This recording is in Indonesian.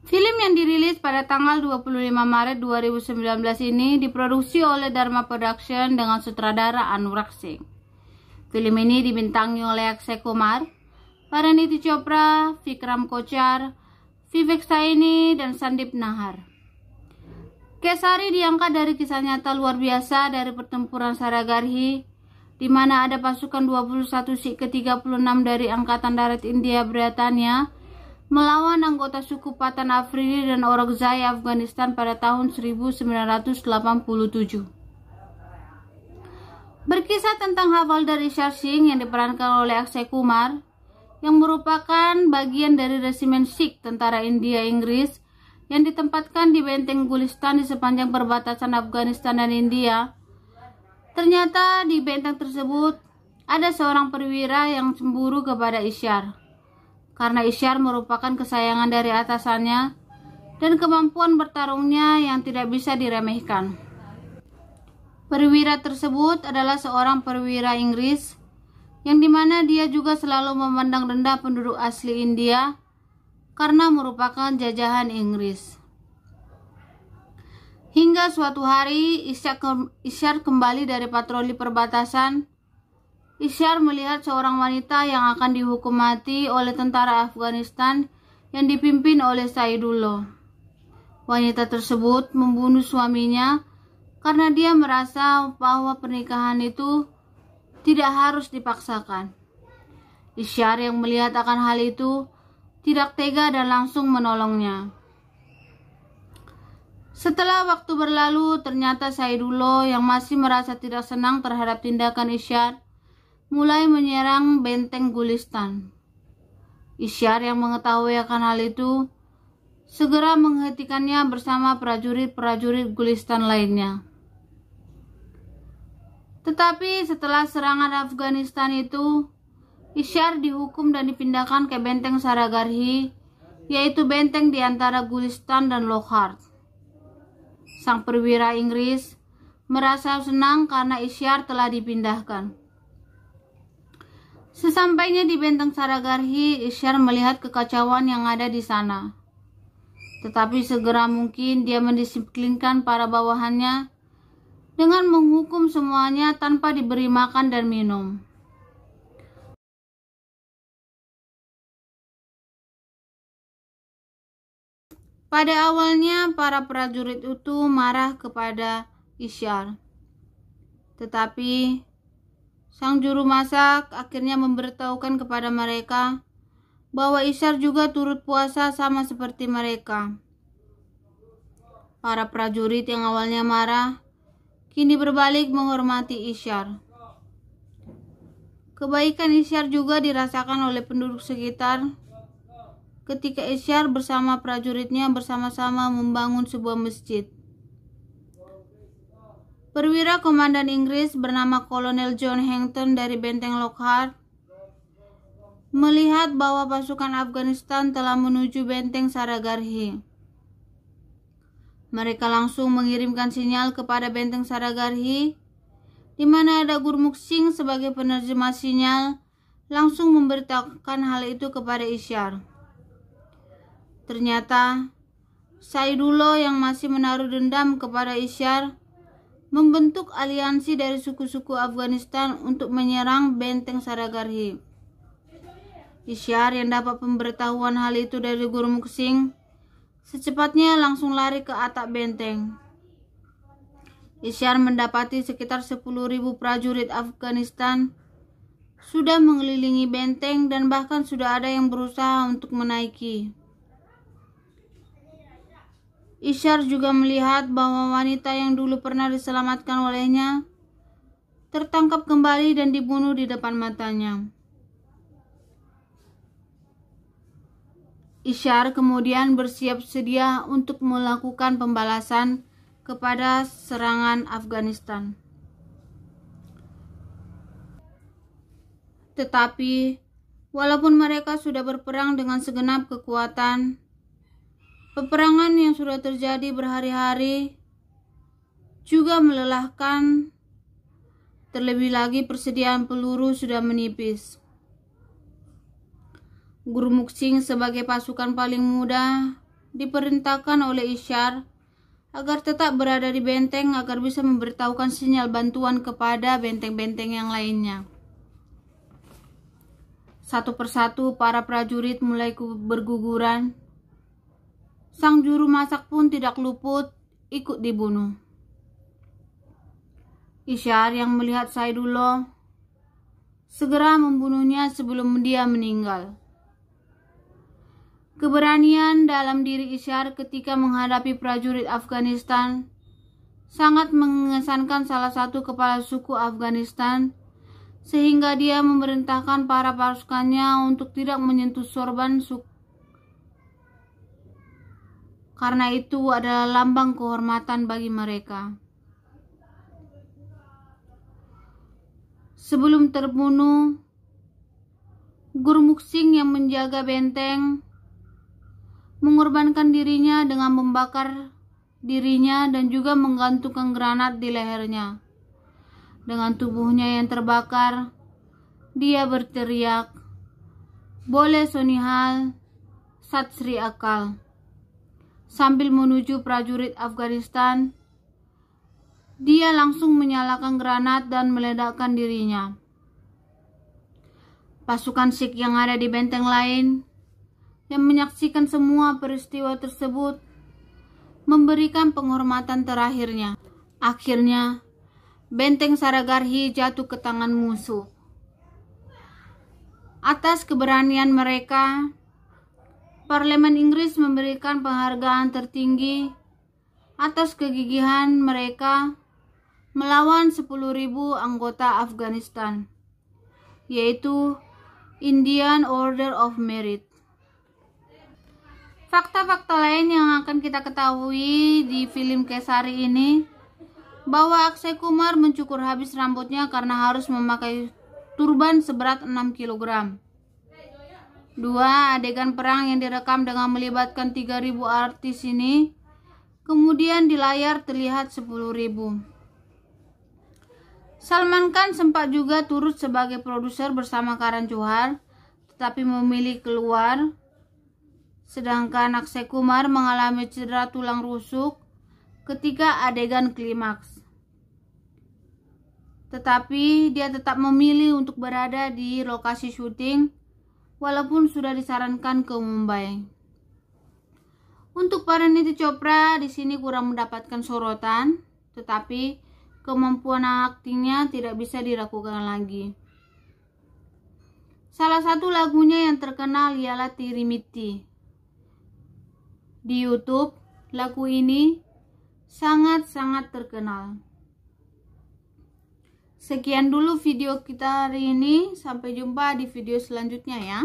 Film yang dirilis pada tanggal 25 Maret 2019 ini diproduksi oleh Dharma Production dengan sutradara Anurag Singh. Film ini dibintangi oleh Akshay Kumar, Pariniti Chopra, Vikram Kochar, Vivek Saini, dan Sandeep Nahar. Kesari diangkat dari kisah nyata luar biasa dari pertempuran Saragarhi, di mana ada pasukan 21 Sikh ke-36 dari Angkatan Darat India Britania melawan anggota suku Pathan Afridi dan Orakzai Afghanistan pada tahun 1987. Berkisah tentang Havaldar Ishar Singh yang diperankan oleh Akshay Kumar, yang merupakan bagian dari resimen Sikh tentara India-Inggris yang ditempatkan di benteng Gulistan di sepanjang perbatasan Afghanistan dan India. Ternyata di benteng tersebut ada seorang perwira yang cemburu kepada Ishar, karena Ishar merupakan kesayangan dari atasannya dan kemampuan bertarungnya yang tidak bisa diremehkan. Perwira tersebut adalah seorang perwira Inggris, yang dimana dia juga selalu memandang rendah penduduk asli India karena merupakan jajahan Inggris. Hingga suatu hari Ishar kembali dari patroli perbatasan. Ishar melihat seorang wanita yang akan dihukum mati oleh tentara Afghanistan yang dipimpin oleh Saidullah. Wanita tersebut membunuh suaminya karena dia merasa bahwa pernikahan itu tidak harus dipaksakan. Ishar yang melihat akan hal itu tidak tega dan langsung menolongnya. Setelah waktu berlalu, ternyata Saidullah yang masih merasa tidak senang terhadap tindakan Ishar mulai menyerang benteng Gulistan. Ishar yang mengetahui akan hal itu segera menghentikannya bersama prajurit-prajurit Gulistan lainnya. Tetapi setelah serangan Afghanistan itu, Ishar dihukum dan dipindahkan ke benteng Saragarhi, yaitu benteng di antara Gulistan dan Lohar. Sang perwira Inggris merasa senang karena Ishar telah dipindahkan. Sesampainya di benteng Saragarhi, Ishar melihat kekacauan yang ada di sana. Tetapi segera mungkin dia mendisiplinkan para bawahannya dengan menghukum semuanya tanpa diberi makan dan minum. Pada awalnya para prajurit itu marah kepada Ishar. Tetapi sang juru masak akhirnya memberitahukan kepada mereka bahwa Ishar juga turut puasa sama seperti mereka. Para prajurit yang awalnya marah kini berbalik menghormati Ishar. Kebaikan Ishar juga dirasakan oleh penduduk sekitar ketika Ishar bersama prajuritnya bersama-sama membangun sebuah masjid. Perwira komandan Inggris bernama Kolonel John Hampton dari benteng Lockhart melihat bahwa pasukan Afghanistan telah menuju benteng Saragarhi. Mereka langsung mengirimkan sinyal kepada benteng Saragarhi, di mana ada Gurmukh Singh sebagai penerjemah sinyal, langsung memberitahukan hal itu kepada Ishar. Ternyata Saidullah yang masih menaruh dendam kepada Ishar membentuk aliansi dari suku-suku Afghanistan untuk menyerang benteng Saragarhi. Ishar yang dapat pemberitahuan hal itu dari Gurmukh Singh secepatnya langsung lari ke atap benteng. Ishar mendapati sekitar 10.000 prajurit Afghanistan sudah mengelilingi benteng dan bahkan sudah ada yang berusaha untuk menaiki. Ishar juga melihat bahwa wanita yang dulu pernah diselamatkan olehnya tertangkap kembali dan dibunuh di depan matanya. Ishar kemudian bersiap sedia untuk melakukan pembalasan kepada serangan Afghanistan. Tetapi, walaupun mereka sudah berperang dengan segenap kekuatan, peperangan yang sudah terjadi berhari-hari juga melelahkan. Terlebih lagi persediaan peluru sudah menipis. Gurmukh Singh sebagai pasukan paling muda diperintahkan oleh Ishar agar tetap berada di benteng agar bisa memberitahukan sinyal bantuan kepada benteng-benteng yang lainnya. Satu persatu para prajurit mulai berguguran. Sang juru masak pun tidak luput ikut dibunuh. Ishar yang melihat Saidullah segera membunuhnya sebelum dia meninggal. Keberanian dalam diri Ishar ketika menghadapi prajurit Afghanistan sangat mengesankan salah satu kepala suku Afghanistan, sehingga dia memerintahkan para pasukannya untuk tidak menyentuh sorban suku. Karena itu adalah lambang kehormatan bagi mereka. Sebelum terbunuh, Gurmukh Singh yang menjaga benteng mengorbankan dirinya dengan membakar dirinya dan juga menggantungkan granat di lehernya. Dengan tubuhnya yang terbakar, dia berteriak, "Boleh Sonihal, Sat Sri Akal." Sambil menuju prajurit Afghanistan, dia langsung menyalakan granat dan meledakkan dirinya. Pasukan Sikh yang ada di benteng lain yang menyaksikan semua peristiwa tersebut memberikan penghormatan terakhirnya. Akhirnya, benteng Saragarhi jatuh ke tangan musuh. Atas keberanian mereka, Parlemen Inggris memberikan penghargaan tertinggi atas kegigihan mereka melawan 10.000 anggota Afghanistan, yaitu Indian Order of Merit. Fakta-fakta lain yang akan kita ketahui di film Kesari ini, bahwa Akshay Kumar mencukur habis rambutnya karena harus memakai turban seberat 6 kg. 2. Adegan perang yang direkam dengan melibatkan 3.000 artis ini, kemudian di layar terlihat 10.000. Salman Khan sempat juga turut sebagai produser bersama Karan Johar, tetapi memilih keluar. Sedangkan Akshay Kumar mengalami cedera tulang rusuk ketika adegan klimaks. Tetapi dia tetap memilih untuk berada di lokasi syuting walaupun sudah disarankan ke Mumbai. Untuk Parineeti Chopra di sini kurang mendapatkan sorotan, tetapi kemampuan aktingnya tidak bisa diragukan lagi. Salah satu lagunya yang terkenal ialah Teri Mitti. Di YouTube, lagu ini sangat-sangat terkenal. Sekian dulu video kita hari ini. Sampai jumpa di video selanjutnya ya.